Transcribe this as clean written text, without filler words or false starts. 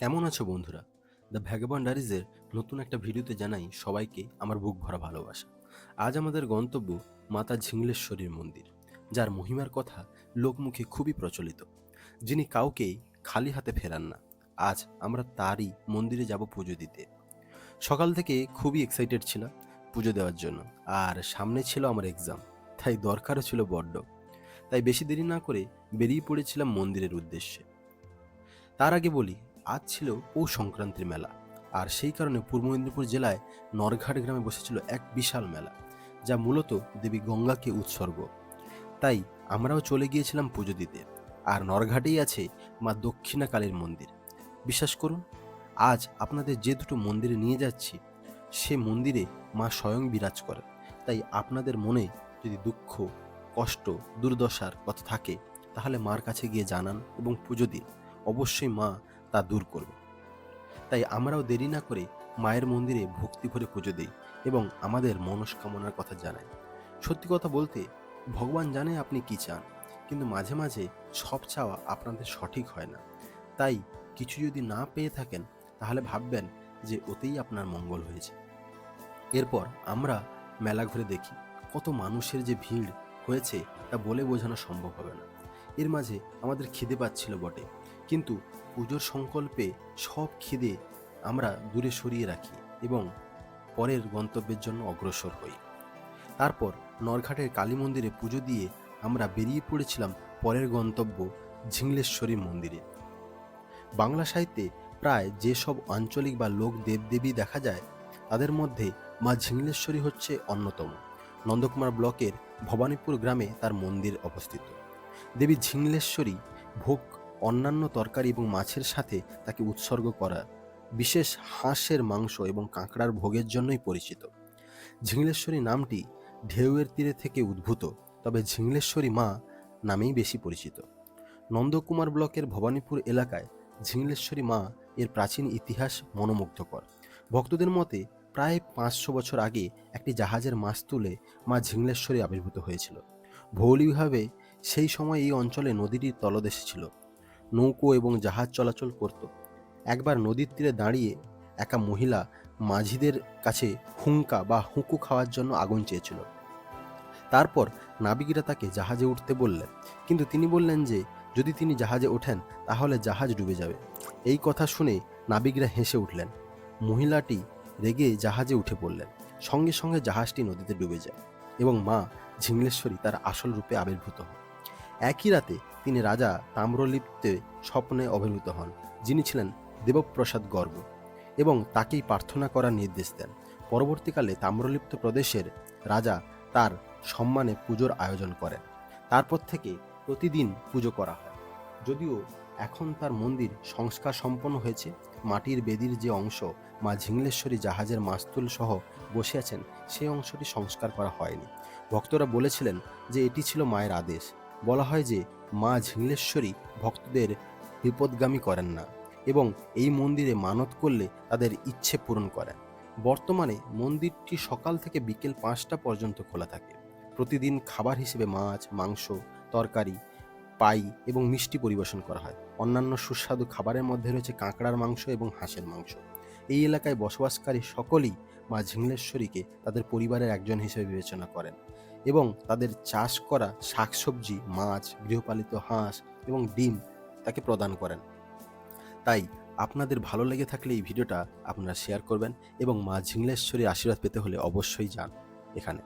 কেমন আছো বন্ধুরা? দ্য ভ্যাগাবন্ড ডায়েরিজের নতুন একটা ভিডিওতে জানাই সবাইকে আমার বুক ভরা ভালোবাসা। আজ আমাদের গন্তব্য মাতা ঝিংলেশ্বরীর মন্দির, যার মহিমার কথা লোকমুখে খুবই প্রচলিত, যিনি কাউকে খালি হাতে ফেরান না। আজ আমরা তারই মন্দিরে যাব পুজো দিতে। সকাল থেকে খুবই এক্সাইটেড ছিলাম পুজো দেওয়ার জন্য, আর সামনে ছিল আমার এক্সাম, তাই দরকারও ছিল বড্ড। তাই বেশি দেরি না করে বেরিয়ে পড়েছিলাম মন্দিরের উদ্দেশ্যে। তার আগে বলি, আজ ছিল পৌষ সংক্রান্তির মেলা, আর সেই কারণে পূর্ব মেদিনীপুর জেলায় নরঘাট গ্রামে বসেছিল এক বিশাল মেলা, যা মূলত দেবী গঙ্গাকে উৎসর্গ। তাই আমরাও চলে গিয়েছিলাম পুজো দিতে। আর নরঘাটেই আছে মা দক্ষিণা কালীর মন্দির। বিশ্বাস করুন, আজ আপনাদের যে দুটো মন্দিরে নিয়ে যাচ্ছি, সে মন্দিরে মা স্বয়ং বিরাজ করেন। তাই আপনাদের মনে যদি দুঃখ, কষ্ট, দুর্দশার কথা থাকে, তাহলে মার কাছে গিয়ে জানান এবং পুজো দিন। অবশ্যই মা তা দূর করবে। তাই আমরাও দেরি না করে মায়ের মন্দিরে ভক্তি ভরে পুজো দিই এবং আমাদের মনস্কামনার কথা জানাই। সত্যি কথা বলতে, ভগবান জানে আপনি কি চান, কিন্তু মাঝে মাঝে সব চাওয়া আপনাদের সঠিক হয় না। তাই কিছু যদি না পেয়ে থাকেন, তাহলে ভাববেন যে ওতেই আপনার মঙ্গল হয়েছে। এরপর আমরা মেলা ঘুরে দেখি কত মানুষের যে ভিড় হয়েছে, তা বলে বোঝানো সম্ভব হবে না। এর মাঝে আমাদের খিদে পাচ্ছিল বটে, কিন্তু পুজোর সংকল্পে সব খিদে আমরা দূরে সরিয়ে রাখি এবং পরের গন্তব্যের জন্য অগ্রসর হই। তারপর নরঘাটের কালী মন্দিরে পুজো দিয়ে আমরা বেরিয়ে পড়েছিলাম পরের গন্তব্য ঝিংলেশ্বরী মন্দিরে। বাংলা সাহিত্যে প্রায় যেসব আঞ্চলিক বা লোক দেবদেবী দেখা যায়, তাদের মধ্যে মা ঝিংলেশ্বরী হচ্ছে অন্যতম। নন্দকুমার ব্লকের ভবানীপুর গ্রামে তার মন্দির অবস্থিত। দেবী ঝিংলেশ্বরী ভোগ অন্যান্য তরকারি এবং মাছের সাথে তাকে উৎসর্গ করা বিশেষ হাঁসের মাংস এবং কাঁকড়ার ভোগের জন্যই পরিচিত। ঝিংলেশ্বরী নামটি ঢেউয়ের তীরে থেকে উদ্ভূত, তবে ঝিংলেশ্বরী মা নামেই বেশি পরিচিত। নন্দকুমার ব্লকের ভবানীপুর এলাকায় ঝিংলেশ্বরী মা এর প্রাচীন ইতিহাস মনোমুগ্ধকর। ভক্তদের মতে প্রায় 500 বছর আগে একটি জাহাজের মাছ তুলে মা ঝিংলেশ্বরী আবির্ভূত হয়েছিল। ভৌগোলিকভাবে সেই সময় এই অঞ্চলে নদীটির তলদেশে ছিল, নৌকো এবং জাহাজ চলাচল করত। একবার নদীর তীরে দাঁড়িয়ে একা মহিলা মাঝিদের কাছে হুঙ্কা বা হুঁকো খাওয়ার জন্য আগুন চেয়েছিল। তারপর নাবিকরা তাকে জাহাজে উঠতে বললেন, কিন্তু তিনি বললেন যে যদি তিনি জাহাজে ওঠেন তাহলে জাহাজ ডুবে যাবে। এই কথা শুনে নাবিকরা হেসে উঠলেন। মহিলাটি রেগে জাহাজে উঠে পড়লেন। সঙ্গে সঙ্গে জাহাজটি নদীতে ডুবে যায় এবং মা ঝিংলেশ্বরী তার আসল রূপে আবির্ভূত হন। একই রাতে তিনি রাজা তাম্রলিপ্তে স্বপ্নে আবির্ভূত হন, যিনি ছিলেন দেবপ্রসাদ গর্গ, এবং তাকেই প্রার্থনা করার নির্দেশ দেন। পরবর্তীকালে তাম্রলিপ্ত প্রদেশের রাজা তার সম্মানে পুজোর আয়োজন করেন। তারপর থেকে প্রতিদিন পুজো করা হয়। যদিও এখন তার মন্দির সংস্কার সম্পন্ন হয়েছে, মাটির বেদির যে অংশ মা ঝিংলেশ্বরী জাহাজের মাস্তুল সহ বসে আছেন, সেই অংশটি সংস্কার করা হয়নি। ভক্তরা বলেছিলেন যে এটি ছিল মায়ের আদেশ। বলা হয় যে মা ঝিংলেশ্বরী ভক্তদের বিপদগামী করেন না এবং এই মন্দিরে মানত করলে তাদের ইচ্ছে পূরণ করেন। বর্তমানে মন্দিরটি সকাল থেকে বিকেল 5টা পর্যন্ত খোলা থাকে। প্রতিদিন খাবার হিসেবে মাছ, মাংস, তরকারি, পাই এবং মিষ্টি পরিবেশন করা হয়। অন্যান্য সুস্বাদু খাবারের মধ্যে রয়েছে কাঁকড়ার মাংস এবং হাঁসের মাংস। এই এলাকায় বসবাসকারী সকলেই মা ঝিংলেশ্বরীকে তাদের পরিবারের একজন হিসেবে বিবেচনা করেন এবং তাদের চাষ করা শাকসবজি, মাছ, গৃহপালিত হাঁস এবং ডিম তাকে প্রদান করেন। তাই আপনাদের ভালো লেগে থাকলে এই ভিডিওটা আপনারা শেয়ার করবেন এবং মা ঝিংলেশ্বরীর আশীর্বাদ পেতে হলে অবশ্যই যান এখানে।